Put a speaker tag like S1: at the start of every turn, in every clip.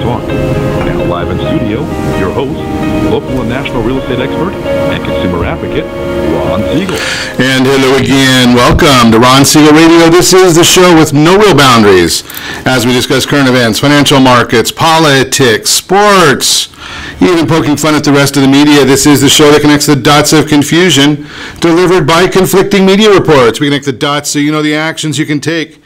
S1: Talk. Now live in studio, your host, local and national real estate expert and consumer advocate, Ron Siegel.
S2: And hello again. Welcome to Ron Siegel Radio. This is the show with no real boundaries as we discuss current events, financial markets, politics, sports, even poking fun at the rest of the media. This is the show that connects the dots of confusion delivered by conflicting media reports. We connect the dots so you know the actions you can take,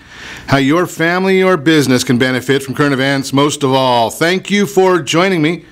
S2: how your family or business can benefit from current events. Most of all, thank you for joining me.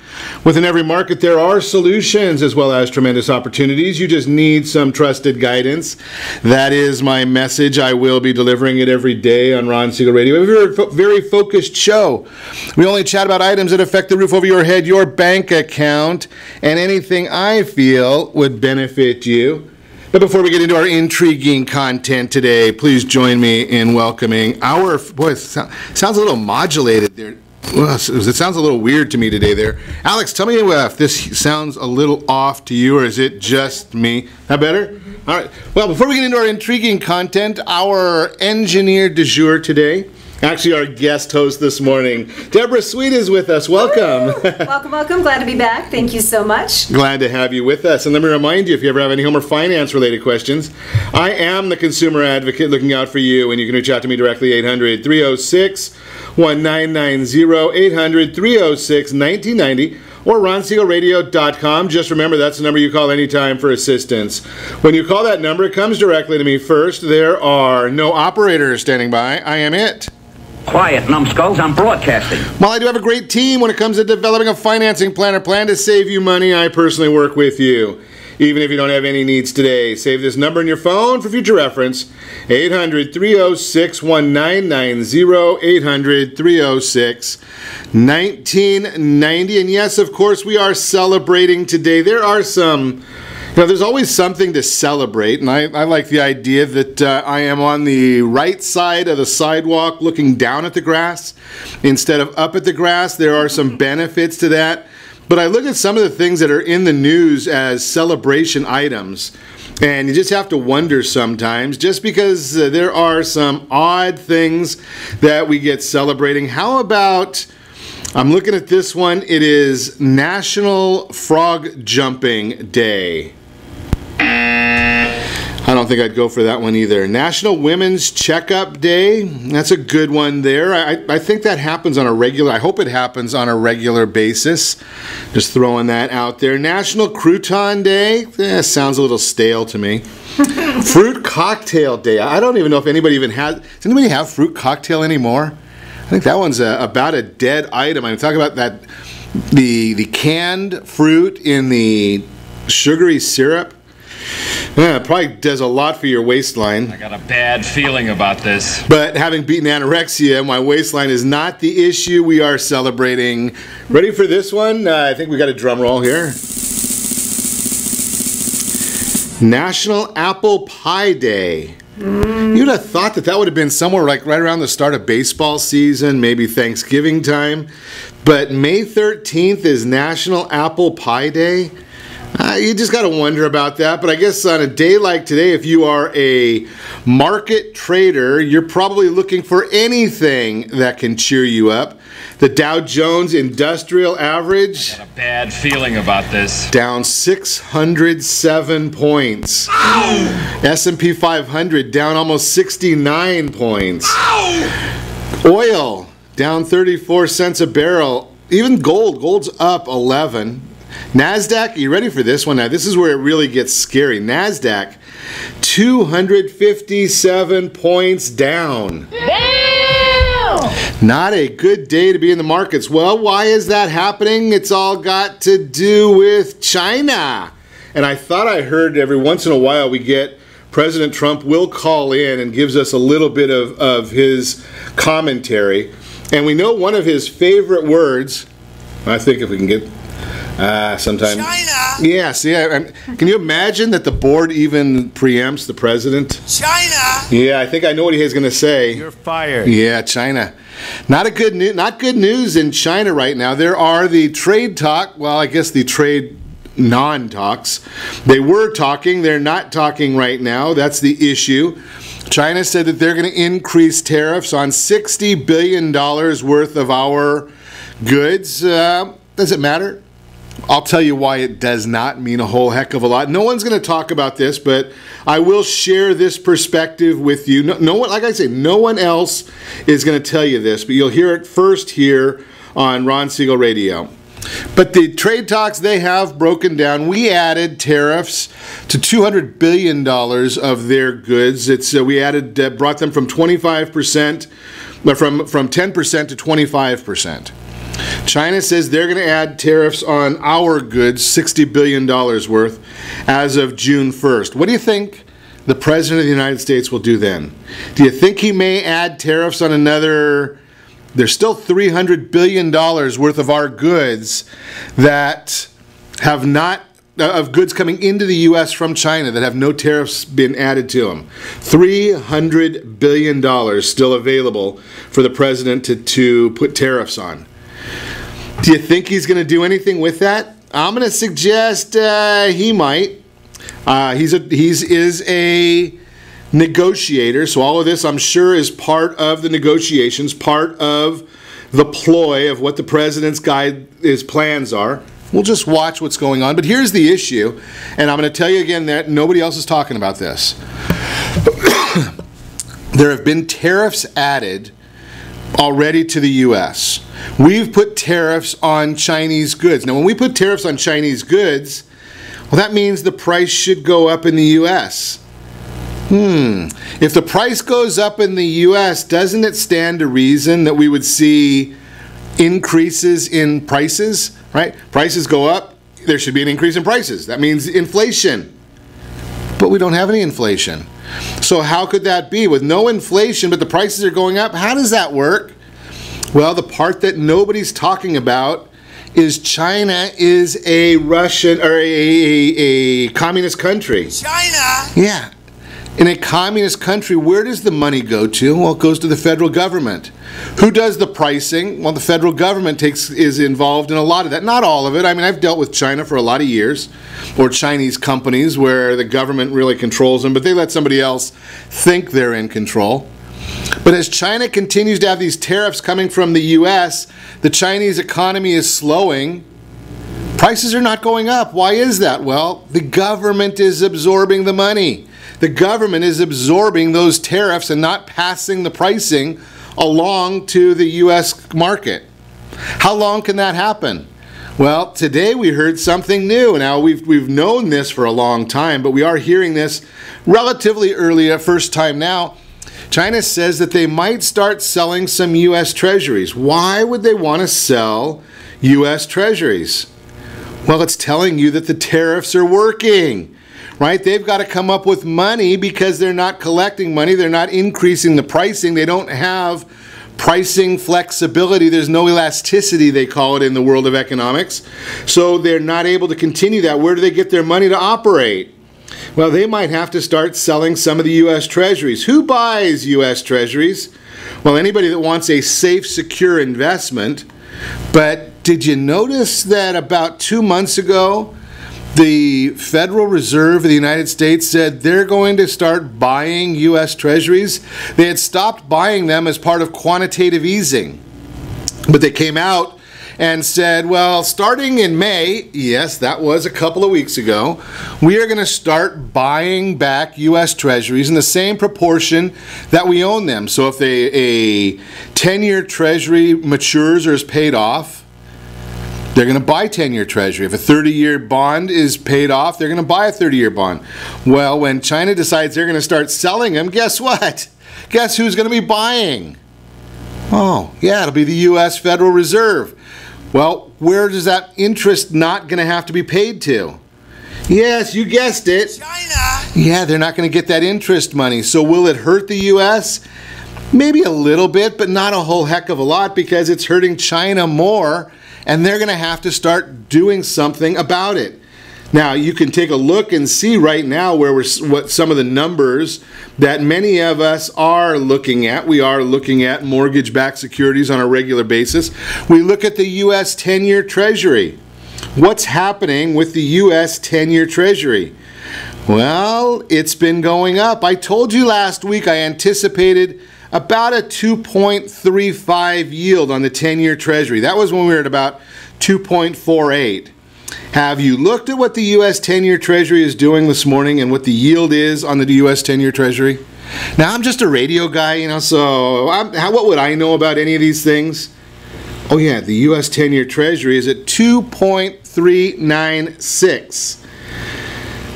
S2: Within every market, there are solutions as well as tremendous opportunities. You just need some trusted guidance. That is my message. I will be delivering it every day on Ron Siegel Radio. We have a very focused show. We only chat about items that affect the roof over your head, your bank account, and anything I feel would benefit you. But before we get into our intriguing content today, please join me in welcoming our... Boy, it sounds a little modulated there. Well, it sounds a little weird to me today there. Alex, tell me if this sounds a little off to you, or is it just me? That better? Mm-hmm. All right. Well, before we get into our intriguing content, our engineer du jour today, actually our guest host this morning, Debbra Sweet is with us. Welcome.
S3: Welcome. Glad to be back. Thank you so much.
S2: Glad to have you with us. And let me remind you, if you ever have any home or finance related questions, I am the consumer advocate looking out for you, and you can reach out to me directly, 800-306-1990, 800-306-1990, or ronsiegelradio.com. Just remember, that's the number you call anytime for assistance. When you call that number, it comes directly to me first. There are no operators standing by. I am it.
S4: Quiet, numbskulls, I'm broadcasting.
S2: While I do have a great team when it comes to developing a financing plan or plan to save you money, I personally work with you. Even if you don't have any needs today, save this number in your phone for future reference, 800-306-1990, 800-306-1990. And yes, of course, we are celebrating today. There are some... there's always something to celebrate, and I like the idea that I am on the right side of the sidewalk looking down at the grass instead of up at the grass. There are some benefits to that, but I look at some of the things that are in the news as celebration items, and you just have to wonder sometimes, just because there are some odd things that we get celebrating. How about... I'm looking at this one. It is National Frog Jumping Day. I don't think I'd go for that one either. National Women's Checkup Day. That's a good one there. I think that happens on a regular... I hope it happens on a regular basis. Just throwing that out there. National Crouton Day. Sounds a little stale to me. Fruit Cocktail Day. I don't even know if anybody even has... Does anybody have fruit cocktail anymore? I think that one's about a dead item. I'm talking about that the canned fruit in the sugary syrup. Yeah, it probably does a lot for your waistline.
S5: I got a bad feeling about this. But
S2: having beaten anorexia, my waistline is not the issue. We are celebrating. Ready for this one? I think we got a drum roll here. National Apple Pie Day. You'd have thought that would have been somewhere like right around the start of baseball season, maybe Thanksgiving time. But May 13th is National Apple Pie Day. You just got to wonder about that. But I guess on a day like today, if you are a market trader, you're probably looking for anything that can cheer you up. The Dow Jones Industrial Average.
S5: I got a bad feeling about this.
S2: Down 607 points.
S5: Ow!
S2: S&P 500 down almost 69 points.
S5: Ow!
S2: Oil down 34 cents a barrel. Even gold's up 11. NASDAQ, are you ready for this one? Now, this is where it really gets scary. NASDAQ, 257 points down.
S3: Damn!
S2: Not a good day to be in the markets. Well, why is that happening? It's all got to do with China. And I thought I heard every once in a while we get President Trump will call in and gives us a little bit of his commentary. And we know one of his favorite words, I think if we can get... sometime.
S6: China.
S2: Yes, yeah. Can you imagine that the board even preempts the president?
S6: China.
S2: Yeah, I think I know what he is going to say.
S5: You're fired.
S2: Yeah, China. Not good news in China right now. There are the trade talk. Well, I guess the trade non-talks. They were talking. They're not talking right now. That's the issue. China said that they're going to increase tariffs on $60 billion worth of our goods. Does it matter? I'll tell you why it does not mean a whole heck of a lot. No one's going to talk about this, but I will share this perspective with you. No one, like I say, no one else is going to tell you this, but you'll hear it first here on Ron Siegel Radio. But the trade talks, they have broken down. We added tariffs to $200 billion of their goods. We added, brought them from 25%, from 10% to 25%. China says they're going to add tariffs on our goods, $60 billion worth, as of June 1st. What do you think the President of the United States will do then? Do you think he may add tariffs on another? There's still $300 billion worth of our goods that have not, of goods coming into the U.S. from China that have no tariffs been added to them. $300 billion still available for the President to put tariffs on. Do you think he's going to do anything with that? I'm going to suggest he might. He is a negotiator, so all of this, I'm sure, is part of the negotiations, part of the ploy of what the President's his plans are. We'll just watch what's going on. But here's the issue, and I'm going to tell you again that nobody else is talking about this. There have been tariffs added already to the U.S. We've put tariffs on Chinese goods. Now, when we put tariffs on Chinese goods, well, that means the price should go up in the U.S. If the price goes up in the U.S., doesn't it stand to reason that we would see increases in prices, right? Prices go up, there should be an increase in prices. That means inflation. But we don't have any inflation. So how could that be? With no inflation, but the prices are going up, how does that work? Well, the part that nobody's talking about is China is a Russian, or a communist country. China? Yeah. In a communist country, where does the money go to? Well, it goes to the federal government. Who does the pricing? Well, the federal government is involved in a lot of that. Not all of it. I mean, I've dealt with China for a lot of years, or Chinese companies where the government really controls them, but they let somebody else think they're in control. But as China continues to have these tariffs coming from the U.S., the Chinese economy is slowing. Prices are not going up. Why is that? Well, the government is absorbing the money. The government is absorbing those tariffs and not passing the pricing along to the U.S. market. How long can that happen? Well, today we heard something new. Now, we've known this for a long time, but we are hearing this relatively early, first time now. China says that they might start selling some U.S. treasuries. Why would they want to sell U.S. treasuries? Well, it's telling you that the tariffs are working. Right? They've got to come up with money because they're not collecting money. They're not increasing the pricing. They don't have pricing flexibility. There's no elasticity, they call it in the world of economics. So they're not able to continue that. Where do they get their money to operate? Well, they might have to start selling some of the U.S. treasuries. Who buys U.S. treasuries? Well, anybody that wants a safe, secure investment. But did you notice that about 2 months ago, the Federal Reserve of the United States said they're going to start buying U.S. treasuries? They had stopped buying them as part of quantitative easing. But they came out and said, well, starting in May, yes, that was a couple of weeks ago, we are going to start buying back U.S. treasuries in the same proportion that we own them. So if a 10-year treasury matures or is paid off, they're going to buy 10-year treasury. If a 30-year bond is paid off, they're going to buy a 30-year bond. Well, when China decides they're going to start selling them, guess what? Guess who's going to be buying? Oh, yeah, it'll be the U.S. Federal Reserve. Well, where does that interest not going to have to be paid to? Yes, you guessed it. China. Yeah, they're not going to get that interest money. So will it hurt the U.S.? Maybe a little bit, but not a whole heck of a lot, because it's hurting China more. And they're going to have to start doing something about it. Now, you can take a look and see right now what some of the numbers that many of us are looking at. We are looking at mortgage-backed securities on a regular basis. We look at the U.S. 10-year Treasury. What's happening with the U.S. 10-year Treasury? Well, it's been going up. I told you last week I anticipated about a 2.35 yield on the 10-year Treasury. That was when we were at about 2.48. Have you looked at what the U.S. 10-year Treasury is doing this morning and what the yield is on the U.S. 10-year Treasury? Now, I'm just a radio guy, so what would I know about any of these things? Oh yeah, the U.S. 10-year Treasury is at 2.396.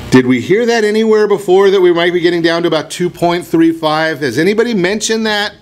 S2: Did we hear that anywhere before, that we might be getting down to about 2.35? Has anybody mentioned that?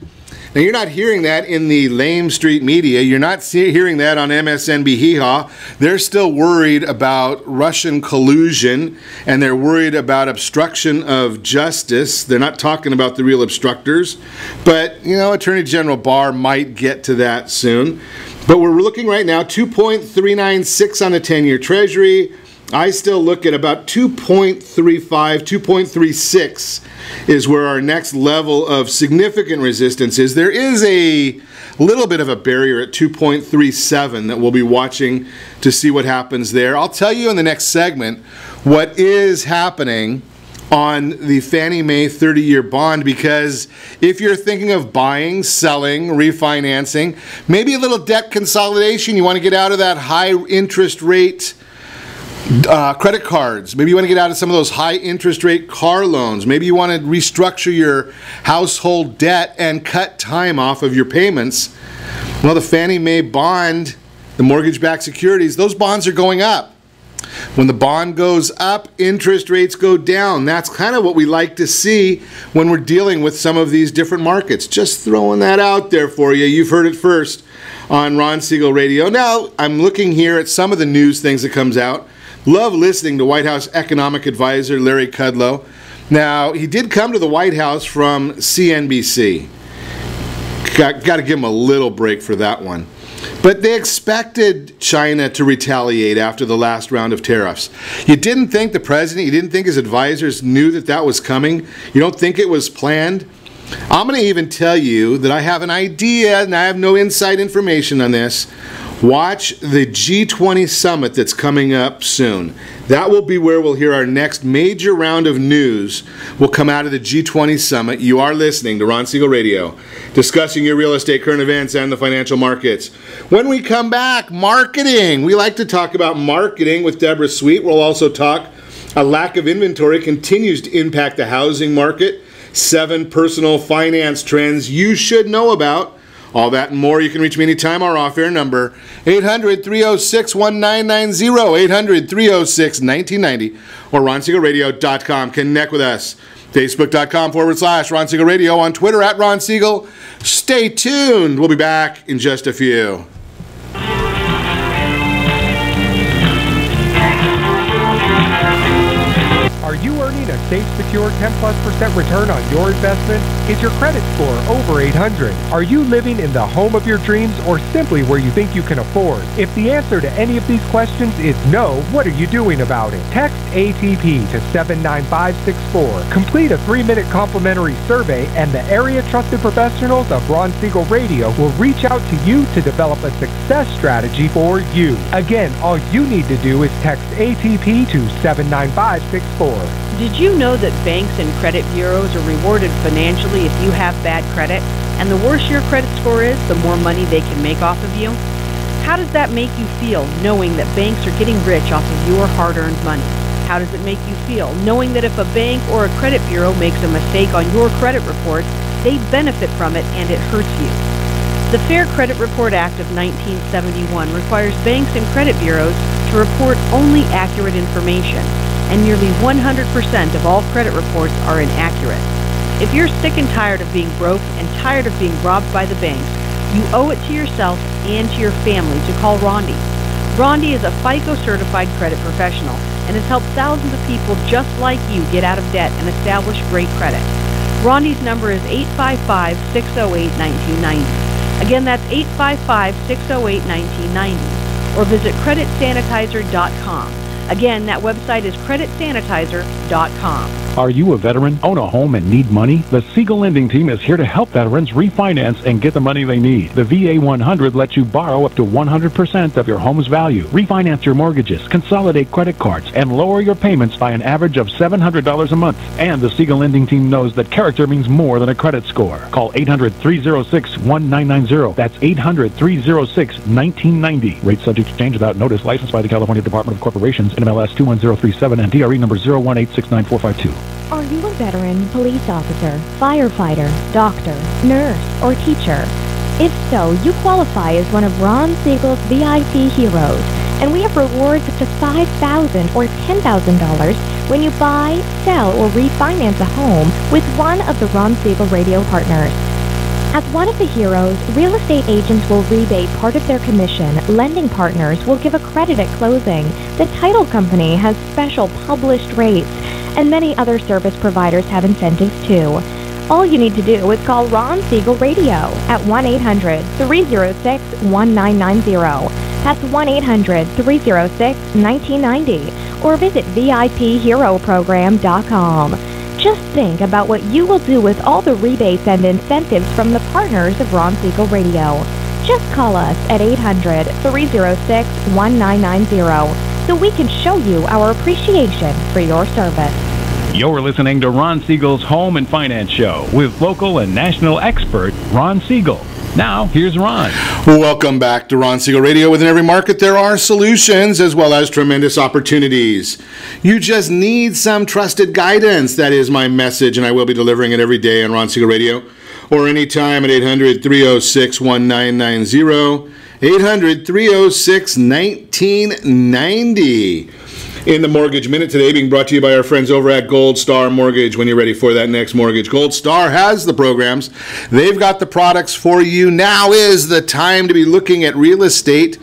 S2: Now, you're not hearing that in the lame street media. You're not hearing that on MSNBC Hee-Haw. They're still worried about Russian collusion, and they're worried about obstruction of justice. They're not talking about the real obstructors. But, Attorney General Barr might get to that soon. But we're looking right now, 2.396 on the 10-year Treasury. I still look at about 2.35, 2.36 is where our next level of significant resistance is. There is a little bit of a barrier at 2.37 that we'll be watching to see what happens there. I'll tell you in the next segment what is happening on the Fannie Mae 30-year bond, because if you're thinking of buying, selling, refinancing, maybe a little debt consolidation, you want to get out of that high interest rate credit cards. Maybe you want to get out of some of those high interest rate car loans. Maybe you want to restructure your household debt and cut time off of your payments. Well, the Fannie Mae bond, the mortgage-backed securities, those bonds are going up. When the bond goes up, interest rates go down. That's kind of what we like to see when we're dealing with some of these different markets. Just throwing that out there for you. You've heard it first on Ron Siegel Radio. Now, I'm looking here at some of the news things that comes out. Love listening to White House economic advisor Larry Kudlow. Now, he did come to the White House from CNBC. Got to give him a little break for that one. But they expected China to retaliate after the last round of tariffs. You didn't think the president, you didn't think his advisors knew that that was coming? You don't think it was planned? I'm going to even tell you that I have an idea, and I have no inside information on this. Watch the G20 summit that's coming up soon. That will be where we'll hear our next major round of news will come out of the G20 summit. You are listening to Ron Siegel Radio, discussing your real estate, current events, and the financial markets. When we come back, marketing. We like to talk about marketing with Debbra Sweet. We'll also talk a lack of inventory continues to impact the housing market. 7 personal finance trends you should know about. All that and more. You can reach me anytime. Our off-air number, 800-306-1990, 800-306-1990, or RonSiegelRadio.com. Connect with us. Facebook.com/Ron Siegel Radio. On Twitter @Ron Siegel. Stay tuned. We'll be back in just a few.
S6: Are you earning a safe, secure 10+% return on your investment? Is your credit score over 800? Are you living in the home of your dreams or simply where you think you can afford? If the answer to any of these questions is no, what are you doing about it? Text ATP to 79564. Complete a 3-minute complimentary survey and the area trusted professionals of Ron Siegel Radio will reach out to you to develop a success strategy for you. Again, all you need to do is text ATP to 79564.
S7: Did you know that banks and credit bureaus are rewarded financially if you have bad credit? And the worse your credit score is, the more money they can make off of you? How does that make you feel, knowing that banks are getting rich off of your hard-earned money? How does it make you feel, knowing that if a bank or a credit bureau makes a mistake on your credit report, they benefit from it and it hurts you? The Fair Credit Report Act of 1971 requires banks and credit bureaus to report only accurate information, and nearly 100% of all credit reports are inaccurate. If you're sick and tired of being broke and tired of being robbed by the banks, you owe it to yourself and to your family to call Rondi. Rondi is a FICO-certified credit professional and has helped thousands of people just like you get out of debt and establish great credit. Rondi's number is 855-608-1990. Again, that's 855-608-1990. Or visit creditsanitizer.com. Again, that website is creditsanitizer.com.
S6: Are you a veteran, own a home, and need money? The Siegel Lending Team is here to help veterans refinance and get the money they need. The VA 100 lets you borrow up to 100% of your home's value, refinance your mortgages, consolidate credit cards, and lower your payments by an average of $700 a month. And the Siegel Lending Team knows that character means more than a credit score. Call 800-306-1990. That's 800-306-1990. Rate subject to change without notice. Licensed by the California Department of Corporations, NMLS 21037, and DRE number 018694452.
S8: Are you a veteran, police officer, firefighter, doctor, nurse, or teacher? If so, you qualify as one of Ron Siegel's VIP heroes, and we have rewards up to $5,000 or $10,000 when you buy, sell, or refinance a home with one of the Ron Siegel radio partners. As one of the heroes, real estate agents will rebate part of their commission, lending partners will give a credit at closing, the title company has special published rates, and many other service providers have incentives too. All you need to do is call Ron Siegel Radio at 1-800-306-1990. That's 1-800-306-1990. Or visit VIPHeroProgram.com. Just think about what you will do with all the rebates and incentives from the partners of Ron Siegel Radio. Just call us at 800-306-1990 so we can show you our appreciation for your service.
S6: You're listening to Ron Siegel's Home and Finance Show with local and national expert Ron Siegel. Now, here's Ron.
S2: Welcome back to Ron Siegel Radio. Within every market, there are solutions as well as tremendous opportunities. You just need some trusted guidance. That is my message, and I will be delivering it every day on Ron Siegel Radio or anytime at 800-306-1990, 800-306-1990. In the Mortgage Minute today, being brought to you by our friends over at Gold Star Mortgage. When you're ready for that next mortgage, Gold Star has the programs. They've got the products for you. Now is the time to be looking at real estate.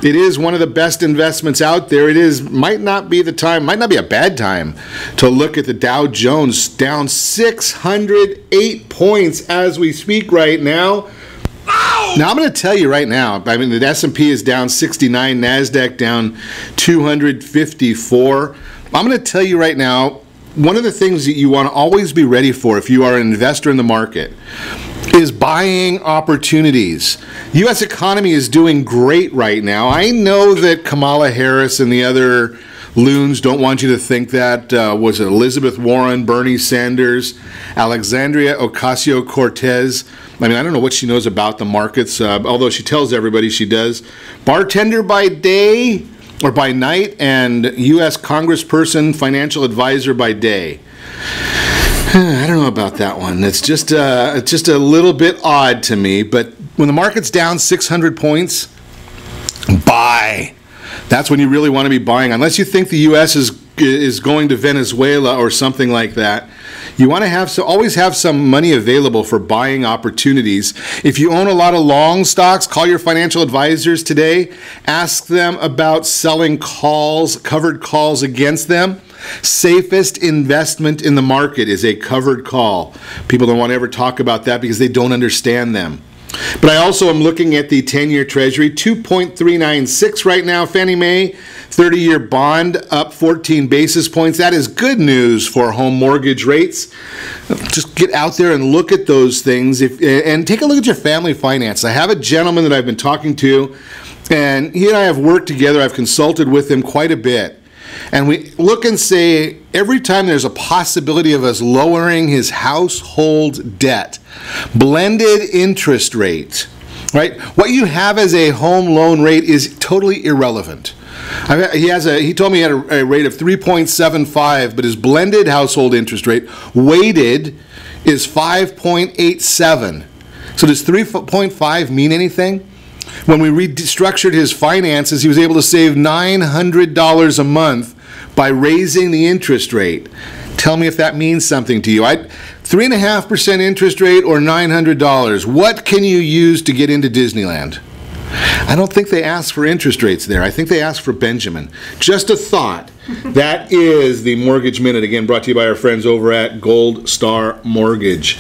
S2: It is one of the best investments out there. Might not be a bad time to look at the Dow Jones down 608 points as we speak right now. Now, I'm going to tell you right now, the S&P is down 69, NASDAQ down 254. I'm going to tell you right now, one of the things that you want to always be ready for if you are an investor in the market is buying opportunities. The U.S. economy is doing great right now. I know that Kamala Harris and the other loons don't want you to think that. Was it Elizabeth Warren, Bernie Sanders, Alexandria Ocasio-Cortez? I don't know what she knows about the markets, although she tells everybody she does. Bartender by day or by night, and U.S. Congressperson, financial advisor by day. I don't know about that one. It's just a little bit odd to me, but when the market's down 600 points, buy. That's when you really want to be buying. Unless you think the U.S. is going to Venezuela or something like that, you want to always have some money available for buying opportunities. If you own a lot of long stocks, call your financial advisors today. Ask them about selling calls, covered calls against them. Safest investment in the market is a covered call. People don't want to ever talk about that because they don't understand them. But I also am looking at the 10-year Treasury, 2.396 right now. Fannie Mae 30-year bond up 14 basis points. That is good news for home mortgage rates. Just get out there and look at those things and take a look at your family finance. I have a gentleman that I've been talking to, and he and I have worked together. I've consulted with him quite a bit. And we look and say, every time there's a possibility of us lowering his household debt, blended interest rate, right? What you have as a home loan rate is totally irrelevant. He told me he had a rate of 3.75, but his blended household interest rate, weighted, is 5.87. So does 3.5 mean anything? When we restructured his finances, he was able to save $900 a month by raising the interest rate. Tell me if that means something to you. 3.5% interest rate or $900. What can you use to get into Disneyland? I don't think they ask for interest rates there. I think they ask for Benjamin. Just a thought. That is the Mortgage Minute, again brought to you by our friends over at Gold Star Mortgage.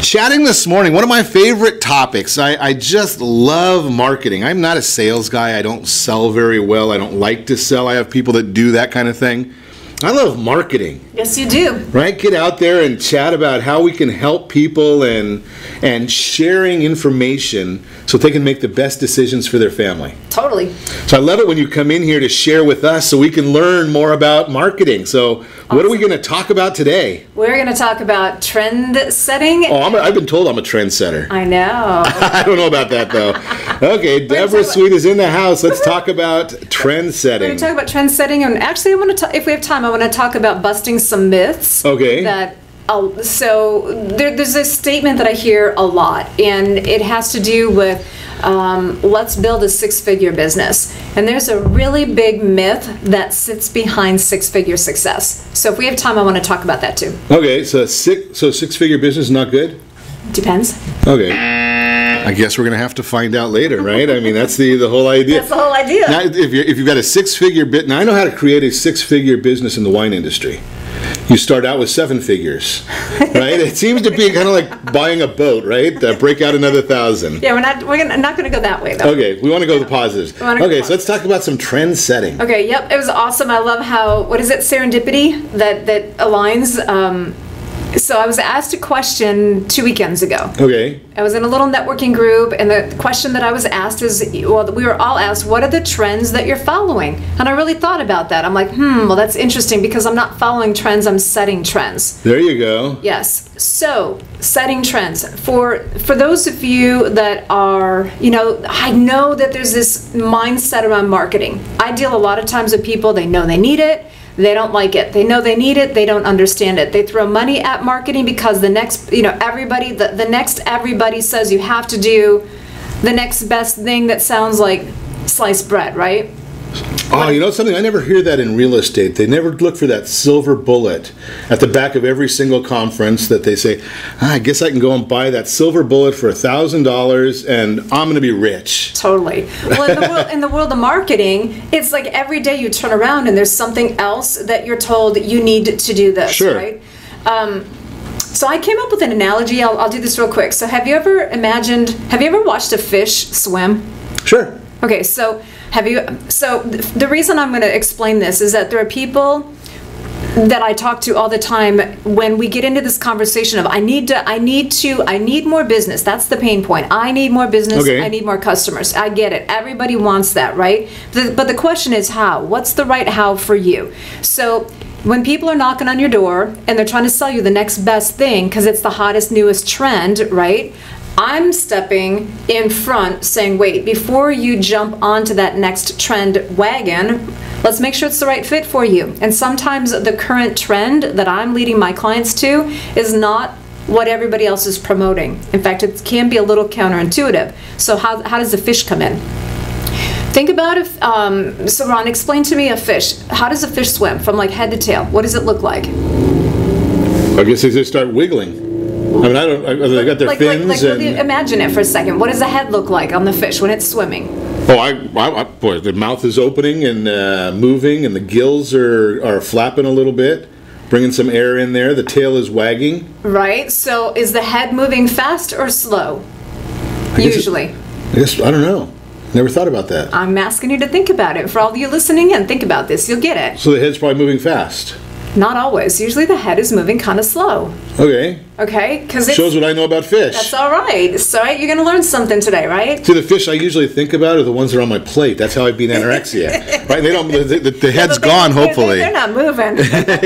S2: Chatting this morning, one of my favorite topics. I just love marketing. I'm not a sales guy. I don't sell very well. I don't like to sell. I have people that do that kind of thing. I love marketing.
S3: Yes, you do.
S2: Right? Get out there and chat about how we can help people and sharing information so they can make the best decisions for their family.
S3: Totally.
S2: So I love it when you come in here to share with us so we can learn more about marketing. So what are we going to talk about today?
S3: We're going to talk about trend setting.
S2: Oh, I've been told I'm a trendsetter.
S3: I know.
S2: I don't know about that, though. Okay, Debbra Sweet is in the house. Let's talk about trend setting.
S3: We're going to talk about trend setting, and actually, I want to, if we have time, I want to talk about busting some myths.
S2: Okay.
S3: So there's a statement that I hear a lot, and it has to do with let's build a six-figure business. And there's a really big myth that sits behind six-figure success. So if we have time, I want to talk about that too.
S2: Okay, so six-figure business is not good?
S3: Depends.
S2: Okay. I guess we're going to have to find out later, right? I mean, that's the whole idea.
S3: That's the whole idea.
S2: Now, if you've got a six-figure bit, now I know how to create a six-figure business in the wine industry. You start out with seven figures, right? It seems to be kind of like buying a boat, right? Break out another 1,000.
S3: Yeah, we're not going to go that way though.
S2: Okay, we want to go to the positives. Okay, so let's talk about some trend setting.
S3: Okay, yep, it was awesome. I love how, what is it, serendipity that aligns. So I was asked a question 2 weekends ago.
S2: Okay.
S3: I was in a little networking group, and the question that I was asked is, well, we were all asked, what are the trends that you're following? And I really thought about that. I'm like, well, that's interesting because I'm not following trends, I'm setting trends.
S2: There you go.
S3: Yes. So, setting trends. For those of you that are, I know that there's this mindset around marketing. I deal a lot of times with people, they know they need it. They don't like it. They know they need it. They don't understand it. They throw money at marketing because the next, everybody, the next everybody says you have to do the next best thing that sounds like sliced bread, right?
S2: Oh, you know something? I never hear that in real estate. They never look for that silver bullet at the back of every single conference that they say, I guess I can go and buy that silver bullet for $1,000 and I'm going to be rich.
S3: Totally. Well, in the world of marketing, it's like every day you turn around and there's something else that you're told you need to do this,
S2: sure.
S3: Right? So I came up with an analogy. I'll do this real quick. So have you ever watched a fish swim?
S2: Sure.
S3: Okay, so the reason I'm going to explain this is that there are people that I talk to all the time when we get into this conversation of I need more business. That's the pain point. I need more business.
S2: Okay.
S3: I need more customers. I get it. Everybody wants that, right? But the question is how? What's the right how for you? So when people are knocking on your door and they're trying to sell you the next best thing because it's the hottest, newest trend, right? I'm stepping in front saying, wait, before you jump onto that next trend wagon, let's make sure it's the right fit for you. And sometimes the current trend that I'm leading my clients to is not what everybody else is promoting. In fact, it can be a little counterintuitive. So how does the fish come in? Think about so Ron, explain to me a fish. How does a fish swim from like head to tail? What does it look like?
S2: I guess they just start wiggling. I mean, they got their fins.
S3: Imagine it for a second. What does the head look like on the fish when it's swimming?
S2: Oh, boy, the mouth is opening and moving, and the gills are flapping a little bit, bringing some air in there. The tail is wagging. Right.
S3: So is the head moving fast or slow? Usually.
S2: I don't know. Never thought about that.
S3: I'm asking you to think about it. For all of you listening in, think about this. You'll get it.
S2: So the head's probably moving fast.
S3: Not always. Usually the head is moving kind of slow.
S2: Okay.
S3: Okay? Because
S2: shows what I know about fish.
S3: That's all right. So you're going to learn something today, right?
S2: See, the fish I usually think about are the ones that are on my plate. That's how I beat anorexia. Right? They don't. The head's gone. Hopefully.
S3: They're not moving.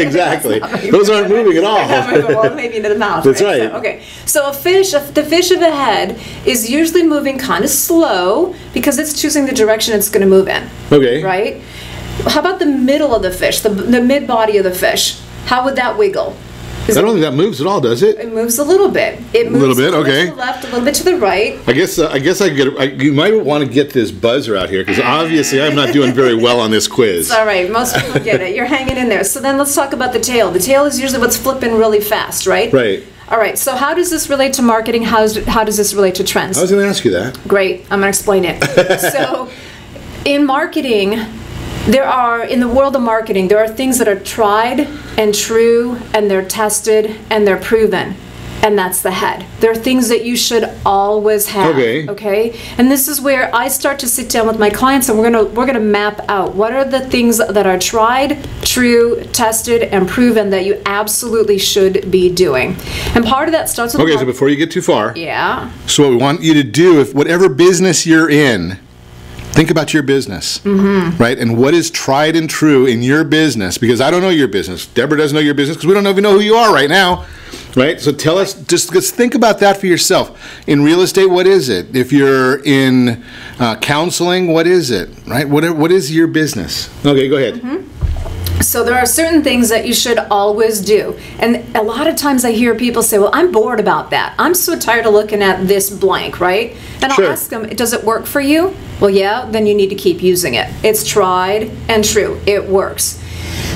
S2: Exactly. Those aren't moving at all.
S3: They're not moving. Well, maybe into the mouth.
S2: That's right.
S3: So, okay. So the fish of the head is usually moving kind of slow because it's choosing the direction it's going to move in.
S2: Okay.
S3: Right? How about the middle of the fish, the mid body of the fish? How would that wiggle?
S2: I don't think that moves at all, does it?
S3: It moves a little bit. It moves
S2: a little bit, okay.
S3: To the left, a little bit to the right.
S2: I guess you might want to get this buzzer out here because obviously I'm not doing very well on this quiz.
S3: It's all right. Most people get it. You're hanging in there. So then let's talk about the tail. The tail is usually what's flipping really fast, right?
S2: Right.
S3: All right. So how does this relate to marketing? How does this relate to trends?
S2: I was going to ask you that.
S3: Great. I'm going to explain it. So in marketing, in the world of marketing, there are things that are tried and true, and they're tested, and they're proven. And that's the head. There are things that you should always have. Okay? And this is where I start to sit down with my clients, and we're gonna map out what are the things that are tried, true, tested, and proven that you absolutely should be doing. And part of that starts with...
S2: Okay, so before you get too far.
S3: Yeah.
S2: So what we want you to do, if whatever business you're in, think about your business, right? And what is tried and true in your business? Because I don't know your business. Deborah doesn't know your business because we don't even know who you are right now, right? So tell us, just think about that for yourself. In real estate, what is it? If you're in counseling, what is it, right? What is your business? Okay, go ahead.
S3: So there are certain things that you should always do. And a lot of times I hear people say, well, I'm bored about that. I'm so tired of looking at this blank, right? And I'll ask them, does it work for you? Well, yeah, then you need to keep using it. It's tried and true. It works.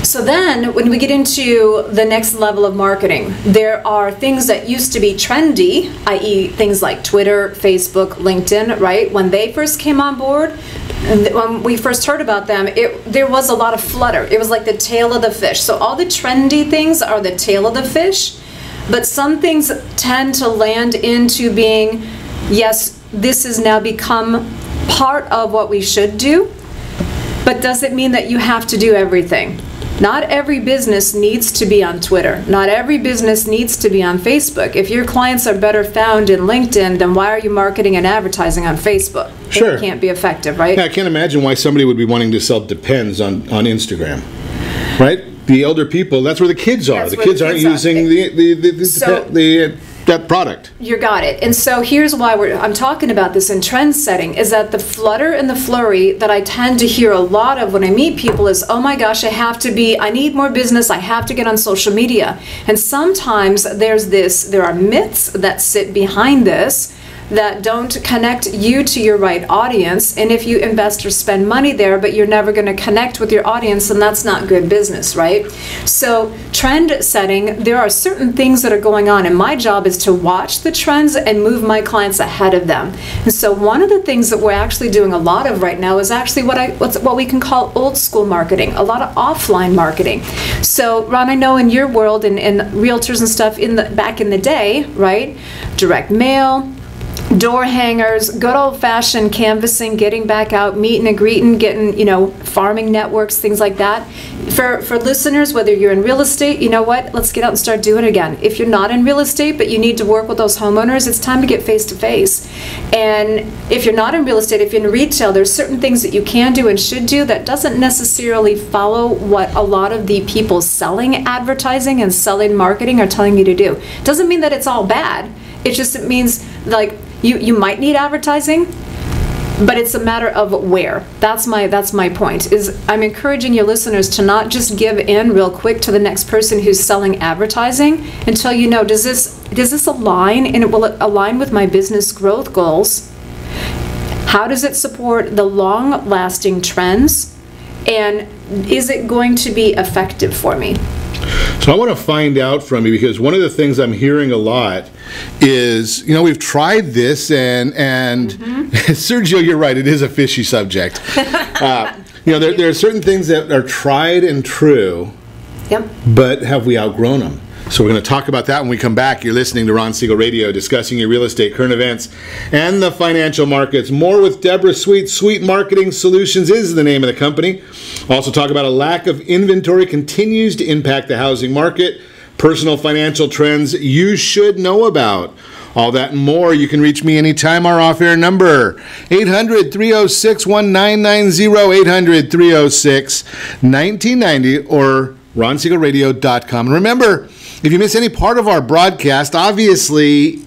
S3: So then when we get into the next level of marketing, there are things that used to be trendy, i.e. things like Twitter, Facebook, LinkedIn, right? When they first came on board, and when we first heard about them, there was a lot of flutter. It was like the tail of the fish. So all the trendy things are the tail of the fish, but some things tend to land into being, yes, this has now become part of what we should do, but does it mean that you have to do everything? Not every business needs to be on Twitter. Not every business needs to be on Facebook. If your clients are better found in LinkedIn, then why are you marketing and advertising on Facebook?
S2: Sure.
S3: It can't be effective, right?
S2: Yeah, I can't imagine why somebody would be wanting to sell Depends on Instagram, right? The elder people, that's where the kids are. The kids aren't using that product.
S3: You got it. And so here's why I'm talking about this in trend setting, is that the flutter and the flurry that I tend to hear a lot of when I meet people is, oh my gosh, I need more business, I have to get on social media. And sometimes there are myths that sit behind this that don't connect you to your right audience. And if you invest or spend money there, but you're never going to connect with your audience, then that's not good business, right? So trend setting, there are certain things that are going on, and my job is to watch the trends and move my clients ahead of them. And so one of the things that we're actually doing a lot of right now is actually what we can call old school marketing, a lot of offline marketing. So Ron, I know in your world and realtors and stuff back in the day, right? Direct mail, door hangers, good old-fashioned canvassing, getting back out, meeting and greeting, getting, farming networks, things like that. For listeners, whether you're in real estate, you know what? Let's get out and start doing it again. If you're not in real estate, but you need to work with those homeowners, it's time to get face-to-face. And if you're not in real estate, if you're in retail, there's certain things that you can do and should do that doesn't necessarily follow what a lot of the people selling advertising and selling marketing are telling you to do. Doesn't mean that it's all bad. It means, like, you might need advertising, but it's a matter of where. That's my point, is I'm encouraging your listeners to not just give in real quick to the next person who's selling advertising until you know, does this align, and will it align with my business growth goals? How does it support the long-lasting trends? And is it going to be effective for me?
S2: So I want to find out from you, because one of the things I'm hearing a lot is, we've tried this, and Sergio, you're right, it is a fishy subject. There are certain things that are tried and true, but have we outgrown them? So we're going to talk about that when we come back. You're listening to Ron Siegel Radio, discussing your real estate, current events, and the financial markets. More with Debbra Sweet. Sweet Marketing Solutions is the name of the company. Also talk about a lack of inventory continues to impact the housing market. Personal financial trends you should know about. All that and more. You can reach me anytime. Our off-air number, 800-306-1990, 800-306-1990, or ronsiegelradio.com. And remember, if you miss any part of our broadcast, obviously,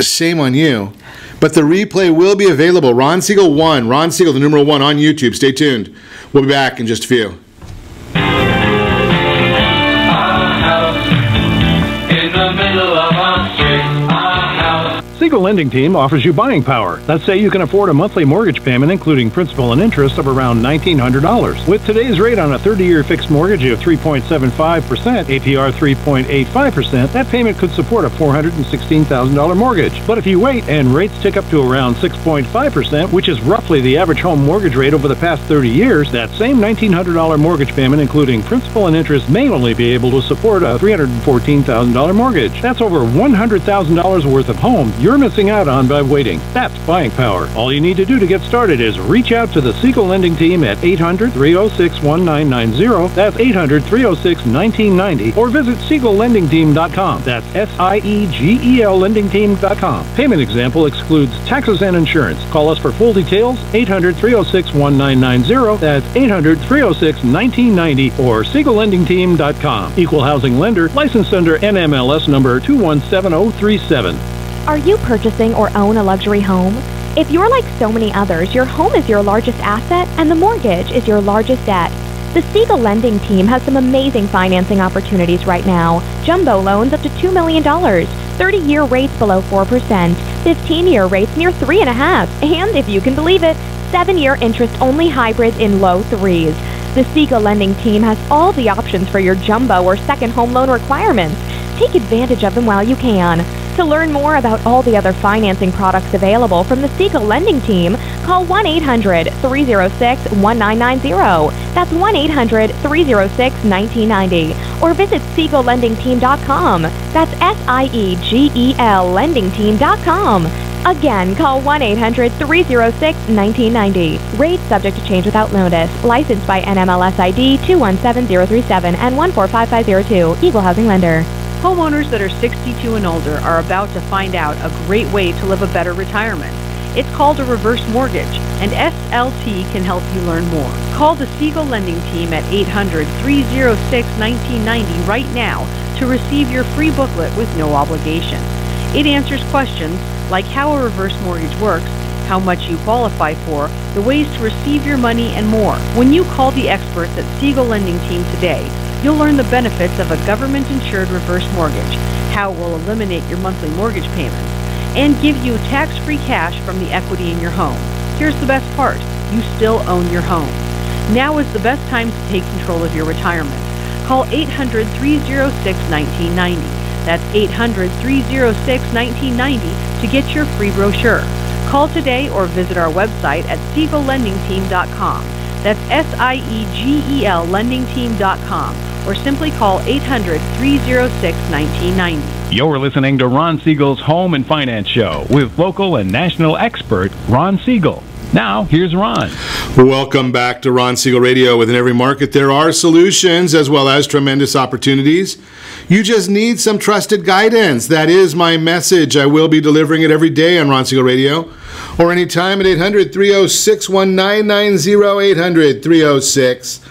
S2: shame on you. But the replay will be available. Ron Siegel 1, Ron Siegel, the numeral 1, on YouTube. Stay tuned. We'll be back in just a few.
S6: Siegel Lending Team offers you buying power. Let's say you can afford a monthly mortgage payment, including principal and interest, of around $1,900. With today's rate on a 30-year fixed mortgage of 3.75%, APR 3.85%, that payment could support a $416,000 mortgage. But if you wait and rates tick up to around 6.5%, which is roughly the average home mortgage rate over the past 30 years, that same $1,900 mortgage payment, including principal and interest, may only be able to support a $314,000 mortgage. That's over $100,000 worth of home you're
S9: you're missing out on by waiting. That's buying power. All you need to do to get started is reach out to the Siegel Lending Team at 800-306-1990. That's 800-306-1990. Or visit SiegelLendingTeam.com. That's SIEGEL LendingTeam.com. Payment example excludes taxes and insurance. Call us for full details, 800-306-1990. That's 800-306-1990 or SiegelLendingTeam.com. Equal housing lender, licensed under NMLS number 217037.
S8: Are you purchasing or own a luxury home? If you're like so many others, your home is your largest asset and the mortgage is your largest debt. The Siegel Lending Team has some amazing financing opportunities right now. Jumbo loans up to $2 million, 30-year rates below 4%, 15-year rates near 3.5%, and if you can believe it, 7-year interest-only hybrids in low 3s. The Siegel Lending Team has all the options for your jumbo or second home loan requirements. Take advantage of them while you can. To learn more about all the other financing products available from the Siegel Lending Team, call 1-800-306-1990. That's 1-800-306-1990. Or visit SiegelLendingTeam.com. That's SIEGEL LendingTeam.com. Again, call 1-800-306-1990. Rates subject to change without notice. Licensed by NMLS ID 217037 and 145502. Equal housing lender.
S7: Homeowners that are 62 and older are about to find out a great way to live a better retirement. It's called a reverse mortgage, and SLT can help you learn more. Call the Siegel Lending Team at 800-306-1990 right now to receive your free booklet with no obligation. It answers questions like how a reverse mortgage works, how much you qualify for, the ways to receive your money, and more. When you call the experts at Siegel Lending Team today, you'll learn the benefits of a government-insured reverse mortgage, how it will eliminate your monthly mortgage payments, and give you tax-free cash from the equity in your home. Here's the best part. You still own your home. Now is the best time to take control of your retirement. Call 800-306-1990. That's 800-306-1990 to get your free brochure. Call today or visit our website at SiegelLendingTeam.com. That's SIEGEL LendingTeam.com. Or simply call 800-306-1990.
S9: You're listening to Ron Siegel's Home and Finance Show with local and national expert Ron Siegel. Now, here's Ron.
S2: Welcome back to Ron Siegel Radio. Within every market, there are solutions as well as tremendous opportunities. You just need some trusted guidance. That is my message. I will be delivering it every day on Ron Siegel Radio or anytime at 800-306-1990,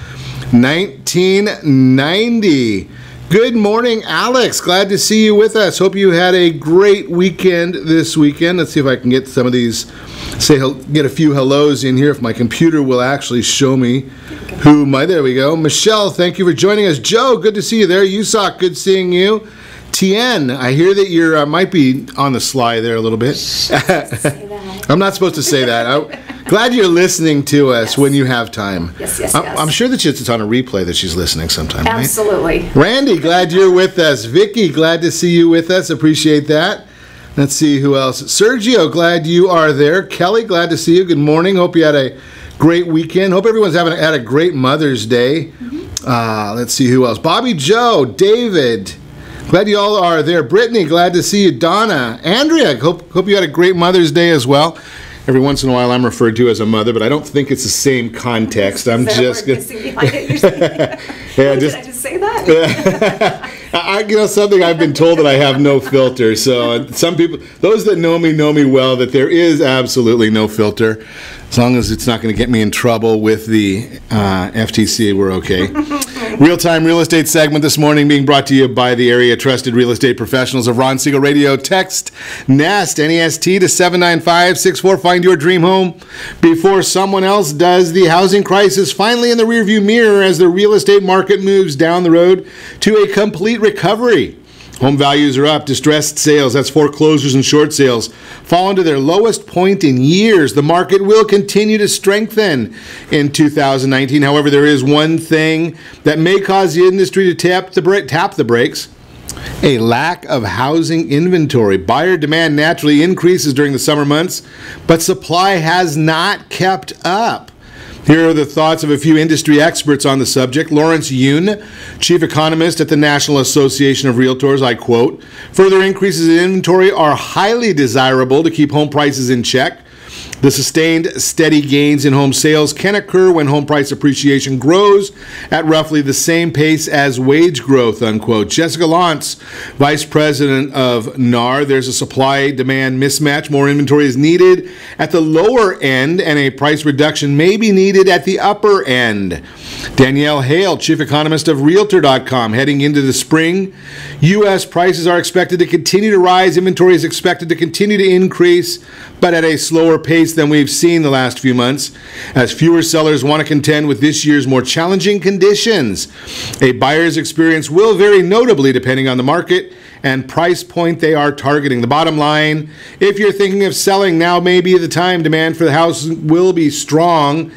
S2: 800-306-1990. Good morning, Alex. Glad to see you with us. Hope you had a great weekend this weekend. Let's see if I can get some of these, get a few hellos in here if my computer will actually show me there we go. Michelle, thank you for joining us. Joe, good to see you there. Yusak, good seeing you. Tien, I hear that you're might be on the sly there a little bit. I'm not supposed to say that. I'm glad you're listening to us when you have time.
S3: Yes.
S2: I'm sure that it's on a replay that she's listening sometime, right?
S3: Absolutely.
S2: Randy, glad you're with us. Vicky, glad to see you with us. Appreciate that. Let's see who else. Sergio, glad you are there. Kelly, glad to see you. Good morning. Hope you had a great weekend. Hope everyone's had a great Mother's Day. Let's see who else. Bobby Joe, David, glad you all are there. Brittany, glad to see you. Donna, Andrea, hope you had a great Mother's Day as well. Every once in a while I'm referred to as a mother, but I don't think it's the same context. I'm just going
S3: Did I just say that?
S2: Something I've been told that I have no filter. So some people, those that know me well, that there is absolutely no filter. As long as it's not going to get me in trouble with the FTC, we're okay. Real-time real estate segment this morning being brought to you by the area trusted real estate professionals of Ron Siegel Radio. Text NEST, N-E-S-T, to 79564. Find your dream home before someone else does. The housing crisis finally in the rearview mirror as the real estate market moves down the road to a complete recovery. Home values are up. Distressed sales, that's foreclosures and short sales, fallen to their lowest point in years. The market will continue to strengthen in 2019. However, there is one thing that may cause the industry to tap the brakes. A lack of housing inventory. Buyer demand naturally increases during the summer months, but supply has not kept up. Here are the thoughts of a few industry experts on the subject. Lawrence Yoon, chief economist at the National Association of Realtors, I quote, "Further increases in inventory are highly desirable to keep home prices in check. The sustained, steady gains in home sales can occur when home price appreciation grows at roughly the same pace as wage growth," unquote. Jessica Lantz, vice president of NAR, there's a supply-demand mismatch. More inventory is needed at the lower end, and a price reduction may be needed at the upper end. Danielle Hale, chief economist of Realtor.com, heading into the spring, U.S. prices are expected to continue to rise. Inventory is expected to continue to increase, but at a slower pace than we've seen the last few months, as fewer sellers want to contend with this year's more challenging conditions. A buyer's experience will vary notably depending on the market and price point they are targeting. The bottom line, if you're thinking of selling, now may be the time. Demand for the house will be strong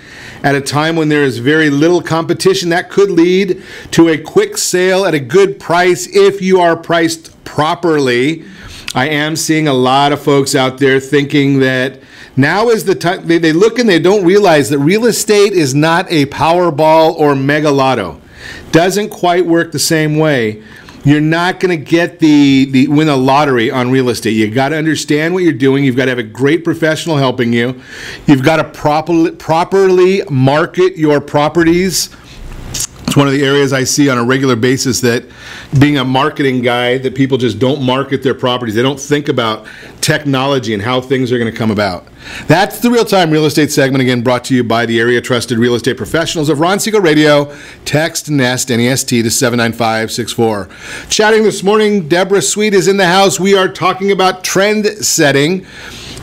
S2: at a time when there is very little competition. That could lead to a quick sale at a good price if you are priced properly. I am seeing a lot of folks out there thinking that now is the time. They look and they don't realize that real estate is not a Powerball or Mega Lotto. Doesn't quite work the same way. You're not going to get the win a lottery on real estate. You got to understand what you're doing. You've got to have a great professional helping you. You've got to properly market your properties. It's one of the areas I see on a regular basis, that being a marketing guy, that people just don't market their properties. They don't think about technology and how things are going to come about. That's the Real-Time Real Estate segment, again brought to you by the area trusted real estate professionals of Ron Siegel Radio. Text NEST, N-E-S-T, to 79564. Chatting this morning, Debbra Sweet is in the house. We are talking about trend setting.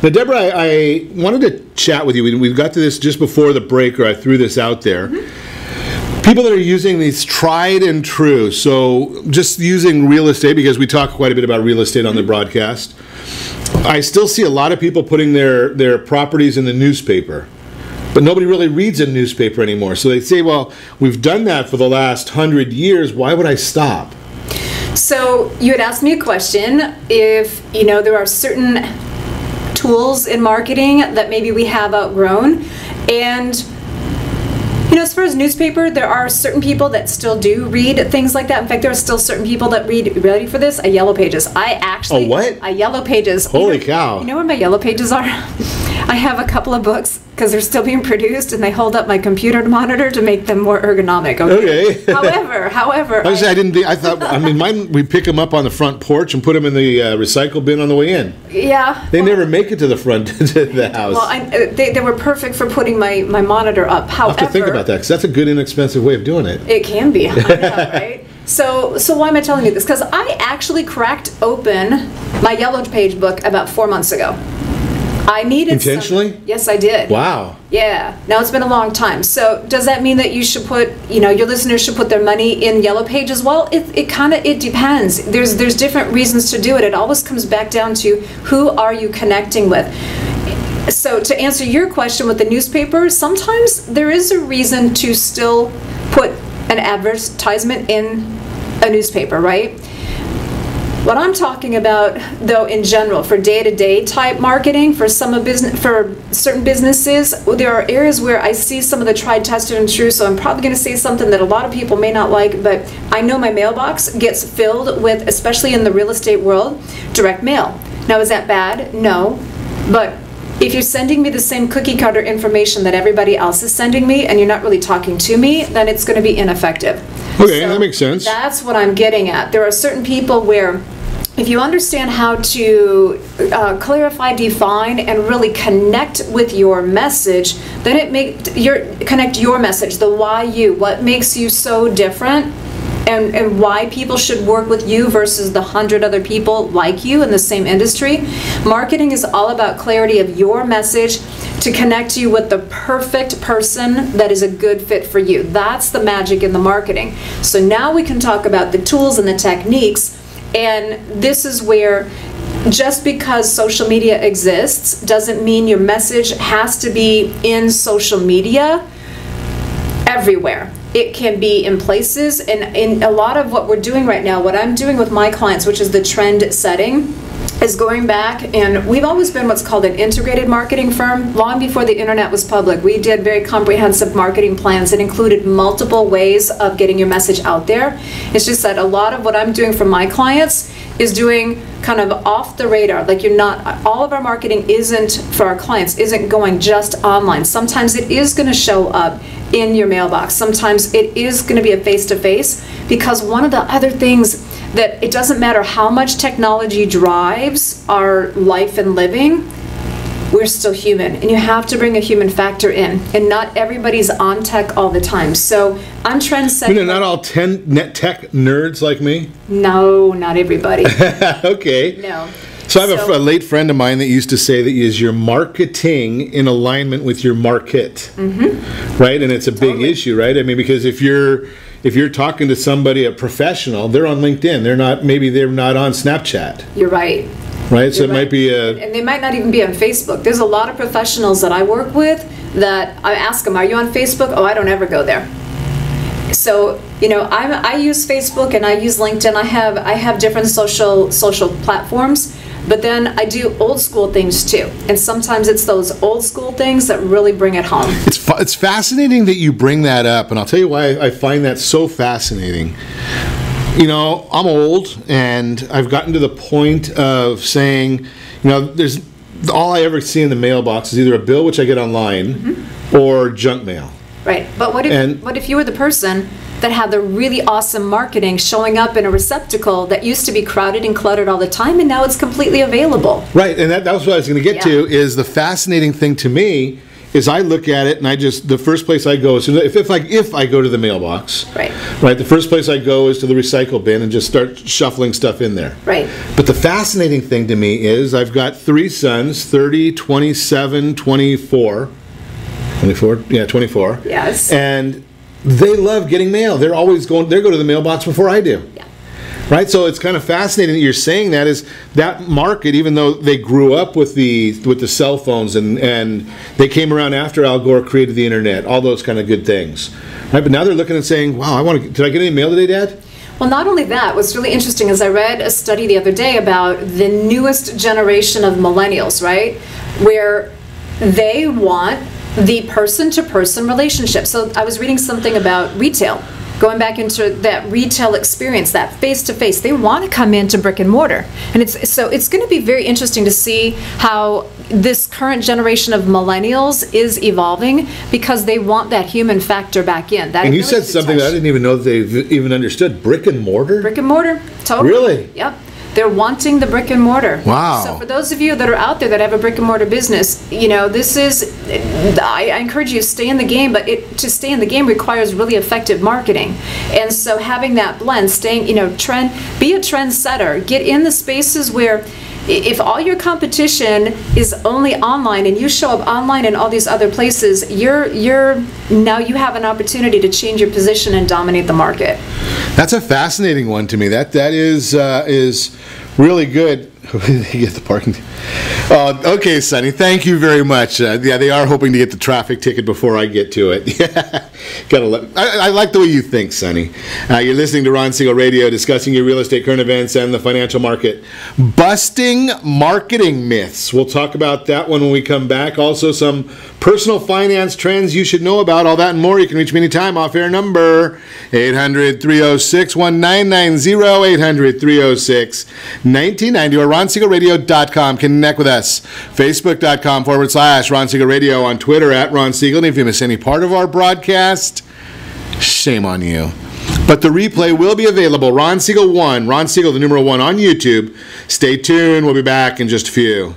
S2: Now, Deborah, I wanted to chat with you. We got to this just before the break, or I threw this out there. People that are using these tried and true, so just using real estate, because we talk quite a bit about real estate on the broadcast. I still see a lot of people putting their properties in the newspaper, but nobody really reads a newspaper anymore. So they say, well, we've done that for the last 100 years. Why would I stop?
S3: So you had asked me a question, if there are certain tools in marketing that maybe we have outgrown. And as far as newspaper, there are certain people that still do read things like that. In fact, there are still certain people that read, ready for this, a Yellow Pages. I actually...
S2: A what?
S3: A Yellow Pages.
S2: Holy cow.
S3: You know where my Yellow Pages are? I have a couple of books, because they're still being produced, and they hold up my computer monitor to make them more ergonomic. Okay. However,
S2: I thought, mine, we pick them up on the front porch and put them in the recycle bin on the way in.
S3: Yeah.
S2: They never make it to the front of the house.
S3: Well, they were perfect for putting my monitor up. However,
S2: I'll have to think about that, because that's a good inexpensive way of doing it.
S3: It can be, I know, right? So why am I telling you this? Because I actually cracked open my Yellow Page book about 4 months ago. I needed
S2: intentionally?
S3: Yes, I did.
S2: Wow.
S3: Yeah. Now, it's been a long time. So does that mean that you should put, your listeners should put their money in Yellow Pages? Well, it depends. There's different reasons to do it. It always comes back down to who are you connecting with. So to answer your question with the newspaper, sometimes there is a reason to still put an advertisement in a newspaper, right? What I'm talking about, though, in general, for day-to-day type marketing, for certain businesses, there are areas where I see some of the tried, tested, and true. So I'm probably going to say something that a lot of people may not like, but I know my mailbox gets filled with, especially in the real estate world, direct mail. Now, is that bad? No, but if you're sending me the same cookie cutter information that everybody else is sending me, and you're not really talking to me, then it's going to be ineffective.
S2: Okay, so that makes sense.
S3: That's what I'm getting at. There are certain people where, if you understand how to clarify, define, and really connect with your message, then connect your message, the why you, what makes you so different, and why people should work with you versus the 100 other people like you in the same industry. Marketing is all about clarity of your message to connect you with the perfect person that is a good fit for you. That's the magic in the marketing. So now we can talk about the tools and the techniques, and this is where just because social media exists doesn't mean your message has to be in social media everywhere. It can be in places, and in a lot of what we're doing right now, what I'm doing with my clients, which is the trend setting, is going back, and we've always been what's called an integrated marketing firm. Long before the internet was public, we did very comprehensive marketing plans that included multiple ways of getting your message out there. It's just that a lot of what I'm doing for my clients is doing kind of off the radar. Like, you're not, all of our marketing isn't, for our clients, isn't going just online. Sometimes it is going to show up in your mailbox. Sometimes it is going to be a face-to-face, because one of the other things that it doesn't matter how much technology drives our life and living, we're still human, and you have to bring a human factor in, and not everybody's on tech all the time. So I'm trend-setting.
S2: You know, not all net tech nerds like me?
S3: No, not everybody.
S2: Okay.
S3: No.
S2: So I have a late friend of mine that used to say that is your marketing in alignment with your market, right? And it's a big issue, right? I mean, because if you're talking to somebody, a professional, they're on LinkedIn. Maybe they're not on Snapchat.
S3: You're right.
S2: Right, so it might be
S3: and they might not even be on Facebook. There's a lot of professionals that I work with that I ask them, "Are you on Facebook?" "Oh, I don't ever go there." So, you know, I use Facebook and I use LinkedIn. I have different social platforms, but then I do old school things too. And sometimes it's those old school things that really bring it home.
S2: It's fascinating that you bring that up, and I'll tell you why I find that so fascinating. You know, I'm old, and I've gotten to the point of saying, you know, there's all I ever see in the mailbox is either a bill, which I get online, or junk mail.
S3: Right, but what if you were the person that had the really awesome marketing showing up in a receptacle that used to be crowded and cluttered all the time, and now it's completely available?
S2: Right, and that was what I was going to get to, is the fascinating thing to me is I look at it, and the first place I go is, if I go to the mailbox, right, the first place I go is to the recycle bin and just start shuffling stuff in there.
S3: Right.
S2: But the fascinating thing to me is I've got 3 sons, 30, 27, 24. 24? Yeah, 24.
S3: Yes.
S2: And they love getting mail. They go to the mailbox before I do.
S3: Yeah.
S2: Right, so it's kind of fascinating that you're saying that, is that market, even though they grew up with the cell phones and they came around after Al Gore created the internet, all those kind of good things, right? But now they're looking and saying, "Wow, did I get any mail today, Dad?"
S3: Well, not only that, what's really interesting is I read a study the other day about the newest generation of millennials, right, where they want the person-to-person relationship. So I was reading something about retail. Going back into that retail experience, that face-to-face, they want to come into brick and mortar, and it's going to be very interesting to see how this current generation of millennials is evolving, because they want that human factor back in.
S2: And you said something that I didn't even know that they've even understood. Brick and mortar.
S3: Brick and mortar, totally.
S2: Really?
S3: Yep. They're wanting the brick and mortar.
S2: Wow.
S3: So for those of you that are out there that have a brick and mortar business, you know, I encourage you to stay in the game, but to stay in the game requires really effective marketing. And so having that blend, staying, you know, be a trendsetter, get in the spaces where, if all your competition is only online and you show up online in all these other places, now you have an opportunity to change your position and dominate the market.
S2: That's a fascinating one to me. That is really good. They get the parking. Okay, Sonny. Thank you very much. Yeah, they are hoping to get the traffic ticket before I get to it. Yeah, I like the way you think, Sonny. You're listening to Ron Siegel Radio, discussing your real estate, current events, and the financial market. Busting marketing myths. We'll talk about that one when we come back. Also, some personal finance trends you should know about. All that and more. You can reach me anytime. Off-air number 800-306-1990, 800-306-1990, or RonSiegelRadio.com. Connect with us. Facebook.com/Ron Siegel Radio. On Twitter @Ron Siegel. And if you miss any part of our broadcast, shame on you. But the replay will be available. Ron Siegel 1, Ron Siegel, the numeral 1, on YouTube. Stay tuned. We'll be back in just a few.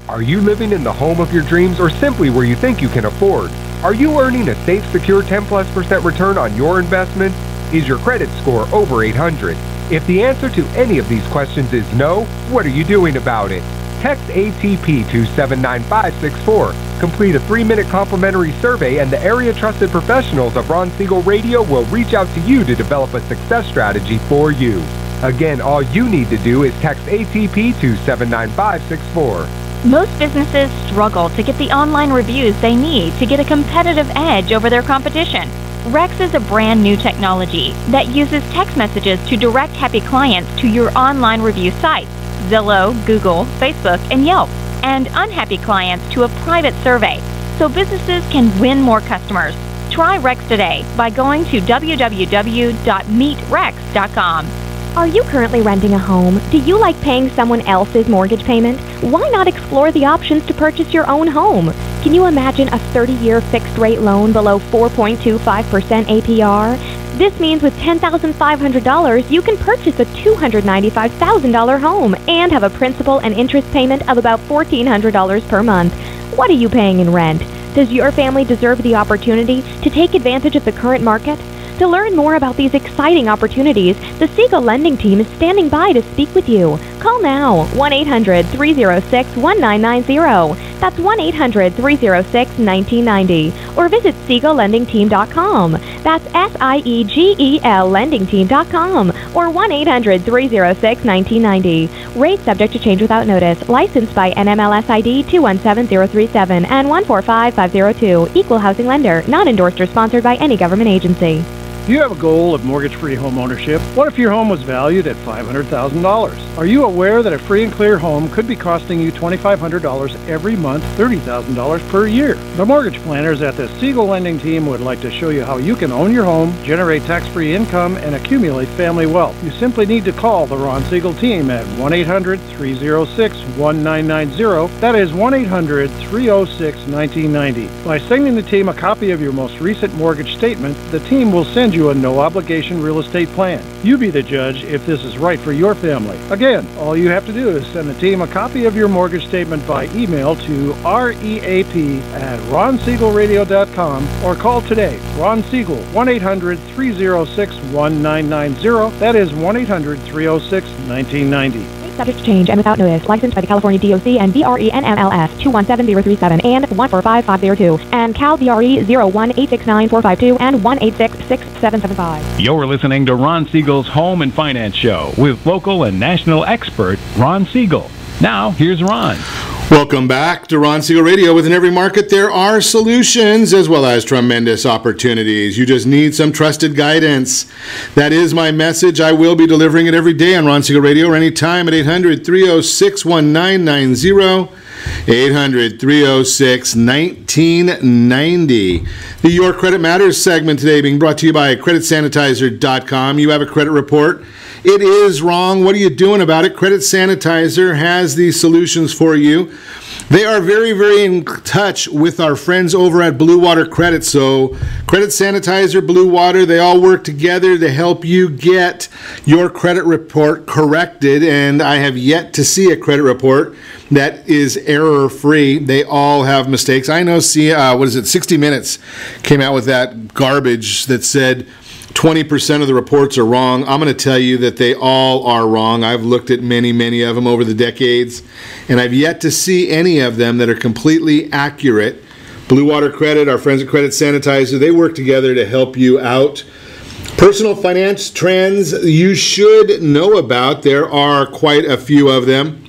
S6: Are you living in the home of your dreams, or simply where you think you can afford? Are you earning a safe, secure 10+% return on your investment? Is your credit score over 800? If the answer to any of these questions is no, what are you doing about it? Text ATP to 79564. Complete a 3-minute complimentary survey, and the area-trusted professionals of Ron Siegel Radio will reach out to you to develop a success strategy for you. Again, all you need to do is text ATP to 79564.
S8: Most businesses struggle to get the online reviews they need to get a competitive edge over their competition. Rex is a brand new technology that uses text messages to direct happy clients to your online review sites, Zillow, Google, Facebook, and Yelp, and unhappy clients to a private survey, so businesses can win more customers. Try Rex today by going to www.meetrex.com.
S10: Are you currently renting a home? Do you like paying someone else's mortgage payment? Why not explore the options to purchase your own home? Can you imagine a 30-year fixed-rate loan below 4.25% APR? This means with $10,500, you can purchase a $295,000 home and have a principal and interest payment of about $1,400 per month. What are you paying in rent? Does your family deserve the opportunity to take advantage of the current market? To learn more about these exciting opportunities, the Siegel Lending Team is standing by to speak with you. Call now, 1-800-306-1990. That's 1-800-306-1990. Or visit SiegelLendingTeam.com. That's SIEGEL LendingTeam.com. Or 1-800-306-1990. Rate subject to change without notice. Licensed by NMLS ID 217037 and 145502. Equal housing lender. Not endorsed or sponsored by any government agency.
S9: Do you have a goal of mortgage-free home ownership? What if your home was valued at $500,000? Are you aware that a free and clear home could be costing you $2,500 every month, $30,000 per year? The mortgage planners at the Siegel Lending Team would like to show you how you can own your home, generate tax-free income, and accumulate family wealth. You simply need to call the Ron Siegel Team at 1-800-306-1990. That is 1-800-306-1990. By sending the team a copy of your most recent mortgage statement, the team will send you a no-obligation real estate plan. You be the judge if this is right for your family. Again, all you have to do is send the team a copy of your mortgage statement by email to reap@ronsiegelradio.com or call today. Ron Siegel, 1-800-306-1990. That is 1-800-306-1990.
S10: Subject to change and without notice. Licensed by the California DOC and BRENMLS 217037 and 145502 and Cal BRE 01869452 and 1866775.
S11: You're listening to Ron Siegel's Home and Finance Show with local and national expert Ron Siegel. Now, here's Ron.
S2: Welcome back to Ron Siegel Radio. Within every market, there are solutions as well as tremendous opportunities. You just need some trusted guidance. That is my message. I will be delivering it every day on Ron Siegel Radio or anytime at 800-306-1990. 800-306-1990. The Your Credit Matters segment today being brought to you by CreditSanitizer.com. You have a credit report. It is wrong. What are you doing about it? Credit Sanitizer has these solutions for you. They are very, very in touch with our friends over at Blue Water Credit. So Credit Sanitizer, Blue Water, they all work together to help you get your credit report corrected. And I have yet to see a credit report that is error-free. They all have mistakes. I know, 60 Minutes came out with that garbage that said 20% of the reports are wrong. I'm going to tell you that they all are wrong. I've looked at many, many of them over the decades, and I've yet to see any of them that are completely accurate. Blue Water Credit, our friends at Credit Sanitizer, they work together to help you out. Personal finance trends you should know about. There are quite a few of them.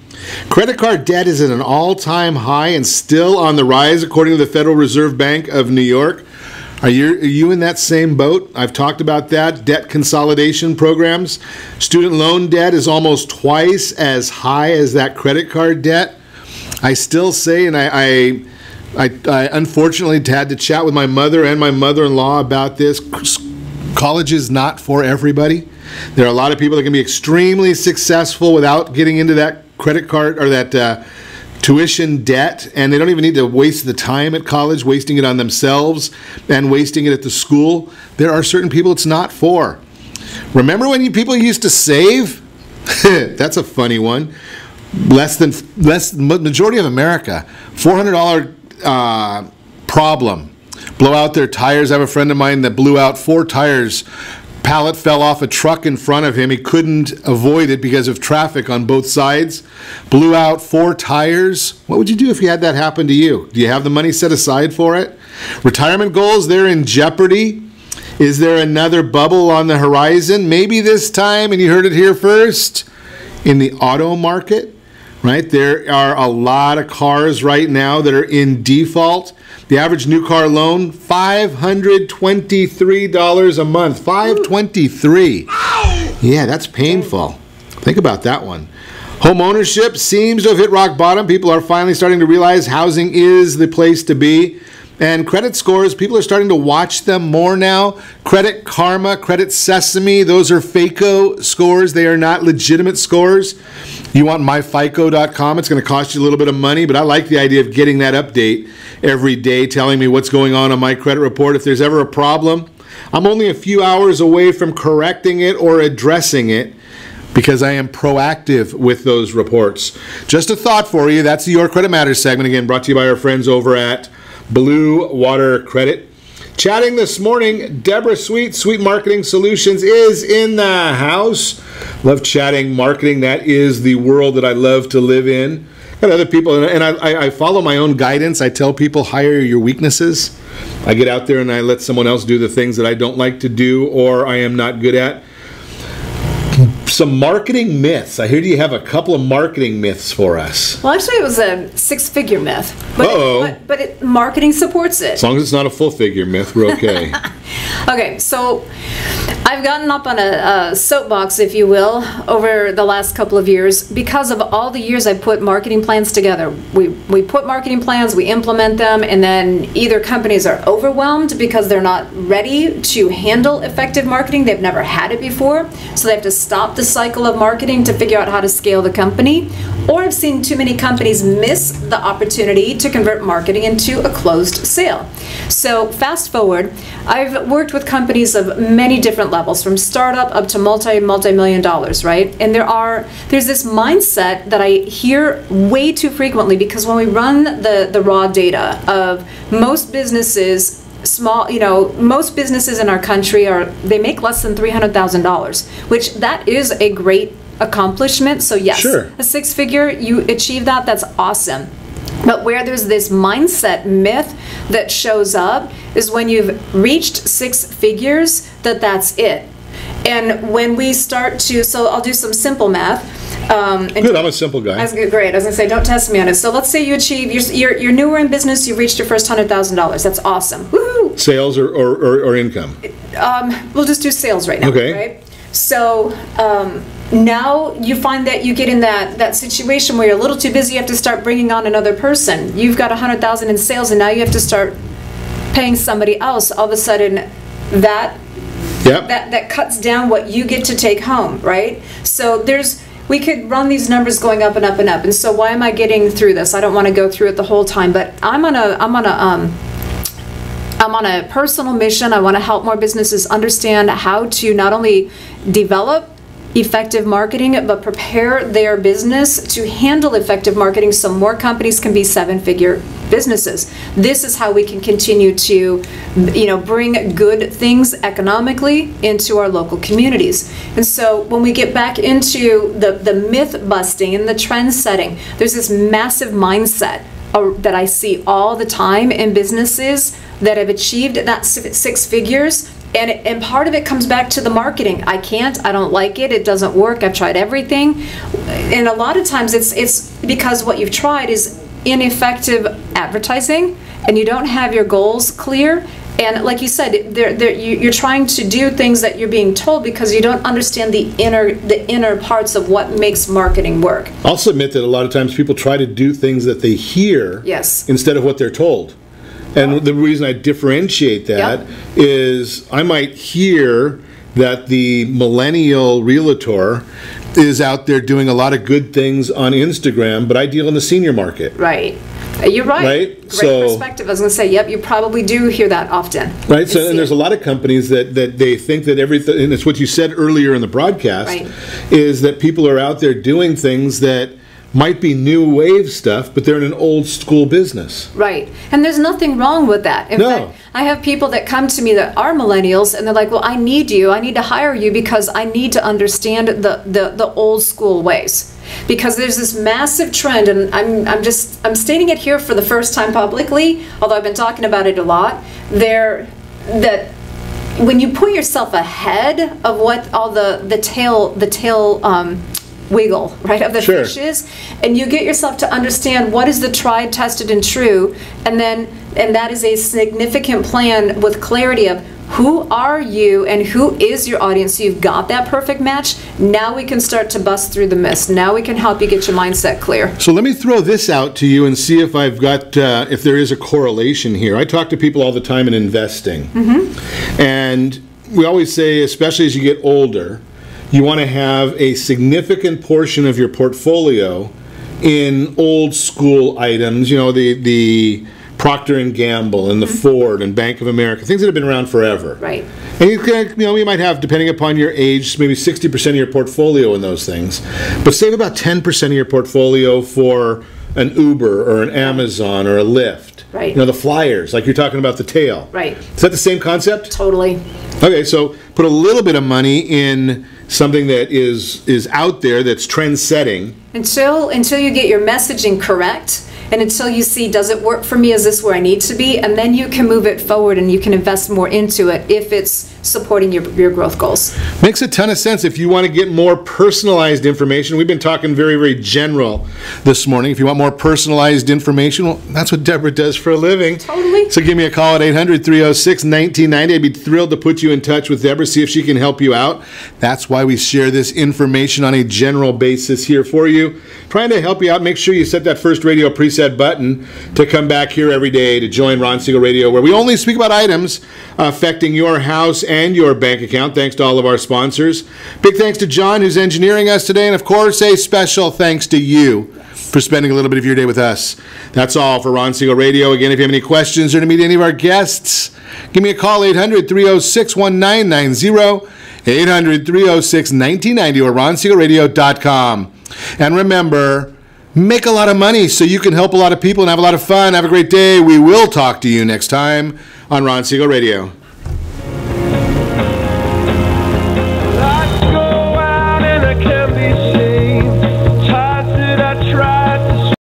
S2: Credit card debt is at an all-time high and still on the rise, according to the Federal Reserve Bank of New York. Are you in that same boat? I've talked about that. Debt consolidation programs. Student loan debt is almost twice as high as that credit card debt. I still say, and I unfortunately had to chat with my mother and my mother-in-law about this. College is not for everybody. There are a lot of people that can be extremely successful without getting into that credit card or that tuition debt, and they don't even need to waste the time at college, wasting it on themselves and wasting it at the school. There are certain people it's not for. Remember when people used to save? That's a funny one. Majority of America, $400 problem. Blow out their tires. I have a friend of mine that blew out 4 tires. Pallet fell off a truck in front of him. He couldn't avoid it because of traffic on both sides. Blew out 4 tires. What would you do if you had that happen to you? Do you have the money set aside for it? Retirement goals, they're in jeopardy. Is there another bubble on the horizon? Maybe this time, and you heard it here first, in the auto market, right? There are a lot of cars right now that are in default. The average new car loan, $523 a month. $523. Yeah, that's painful. Think about that one. Home ownership seems to have hit rock bottom. People are finally starting to realize housing is the place to be. And credit scores, people are starting to watch them more now. Credit Karma, Credit Sesame, those are FACO scores. They are not legitimate scores. You want myfico.com, it's going to cost you a little bit of money, but I like the idea of getting that update every day, telling me what's going on my credit report. If there's ever a problem, I'm only a few hours away from correcting it or addressing it, because I am proactive with those reports. Just a thought for you. That's the Your Credit Matters segment, again, brought to you by our friends over at Blue Water Credit. Chatting this morning, Debbra Sweet, Sweet Marketing Solutions, is in the house. Love chatting marketing. That is the world that I love to live in. Got other people, and I follow my own guidance. I tell people, hire your weaknesses. I get out there and I let someone else do the things that I don't like to do or I am not good at. Some marketing myths. I hear you have a couple of marketing myths for us.
S3: Well, actually, it was a six-figure myth. But marketing supports it.
S2: As long as it's not a full-figure myth, we're okay.
S3: Okay, so I've gotten up on a soapbox, if you will, over the last couple of years because of all the years I put marketing plans together. We put marketing plans, we implement them, and then either companies are overwhelmed because they're not ready to handle effective marketing. They've never had it before, so they have to stop the cycle of marketing to figure out how to scale the company. Or I've seen too many companies miss the opportunity to convert marketing into a closed sale. So fast forward, I've worked with companies of many different levels, from startup up to multi-million dollars, right? And there's this mindset that I hear way too frequently, because when we run the raw data of most businesses, most businesses in our country they make less than $300,000, which that is a great accomplishment. So yes, sure. A six-figure, you achieve that, that's awesome. But where there's this mindset myth that shows up is when you've reached six figures, that's it. And when we start to, so I'll do some simple math.
S2: Good, I'm a simple guy.
S3: Great. I was going to say, don't test me on it. So let's say you achieve, you're newer in business, you reached your first $100,000. That's awesome. Woohoo!
S2: Sales or income?
S3: We'll just do sales right now.
S2: Okay.
S3: Right? So now you find that you get in that situation where you're a little too busy, you have to start bringing on another person. You've got $100,000 in sales, and now you have to start paying somebody else. All of a sudden, that cuts down what you get to take home, right? So we could run these numbers going up and up and up. And so why am I getting through this? I don't want to go through it the whole time, but I'm on a personal mission. I want to help more businesses understand how to not only develop effective marketing, but prepare their business to handle effective marketing so more companies can be seven-figure businesses. This is how we can continue to, bring good things economically into our local communities. And so when we get back into the myth busting and the trend setting, there's this massive mindset that I see all the time in businesses that have achieved that six figures. And part of it comes back to the marketing. I don't like it, it doesn't work, I've tried everything. And a lot of times it's because what you've tried is ineffective advertising, and you don't have your goals clear. And like you said, you're trying to do things that you're being told because you don't understand the inner parts of what makes marketing work.
S2: I'll submit that a lot of times people try to do things that they hear instead of what they're told. And the reason I differentiate that is I might hear that the millennial realtor is out there doing a lot of good things on Instagram, but I deal in the senior market.
S3: Right. You're right. Great perspective. I was going to say, yep, you probably do hear that often.
S2: Right. So, and there's a lot of companies that they think that everything, and it's what you said earlier in the broadcast, is that people are out there doing things that might be new wave stuff, but they're in an old school business.
S3: Right. And there's nothing wrong with that. In fact, I have people that come to me that are millennials, and they're like, well, I need to hire you because I need to understand the old school ways. Because there's this massive trend, and I'm stating it here for the first time publicly, although I've been talking about it a lot, that when you put yourself ahead of what all the tail wiggle, right, of the fish is, and you get yourself to understand what is the tried, tested, and true, and that is a significant plan with clarity of who are you and who is your audience. So you've got that perfect match. Now we can start to bust through the mist. Now we can help you get your mindset clear.
S2: So let me throw this out to you and see if I've got, if there is a correlation here. I talk to people all the time in investing. And we always say, especially as you get older, you want to have a significant portion of your portfolio in old school items, you know, the Procter & Gamble and the Ford and Bank of America, things that have been around forever.
S3: Right.
S2: And you might have, depending upon your age, maybe 60% of your portfolio in those things. But save about 10% of your portfolio for an Uber or an Amazon or a Lyft.
S3: Right.
S2: You know, the flyers, like you're talking about the tail.
S3: Right.
S2: Is that the same concept?
S3: Totally.
S2: Okay, so put a little bit of money in something that is out there, that's trend setting.
S3: Until you get your messaging correct, and until you see, does it work for me? Is this where I need to be? And then you can move it forward and you can invest more into it if it's supporting your growth goals.
S2: Makes a ton of sense. If you want to get more personalized information, we've been talking very, very general this morning. If you want more personalized information, well, that's what Deborah does for a living.
S3: Totally.
S2: So give me a call at 800-306-1990. I'd be thrilled to put you in touch with Deborah, see if she can help you out. That's why we share this information on a general basis here for you. Trying to help you out. Make sure you set that first radio preset button to come back here every day to join Ron Siegel Radio, where we only speak about items affecting your house and your bank account. Thanks to all of our sponsors. Big thanks to John, who's engineering us today, and of course a special thanks to you for spending a little bit of your day with us. That's all for Ron Siegel Radio. Again, if you have any questions or to meet any of our guests, give me a call, 800-306-1990, 800-306-1990, or ronsiegelradio.com. And remember, make a lot of money so you can help a lot of people and have a lot of fun. Have a great day. We will talk to you next time on Ron Siegel Radio.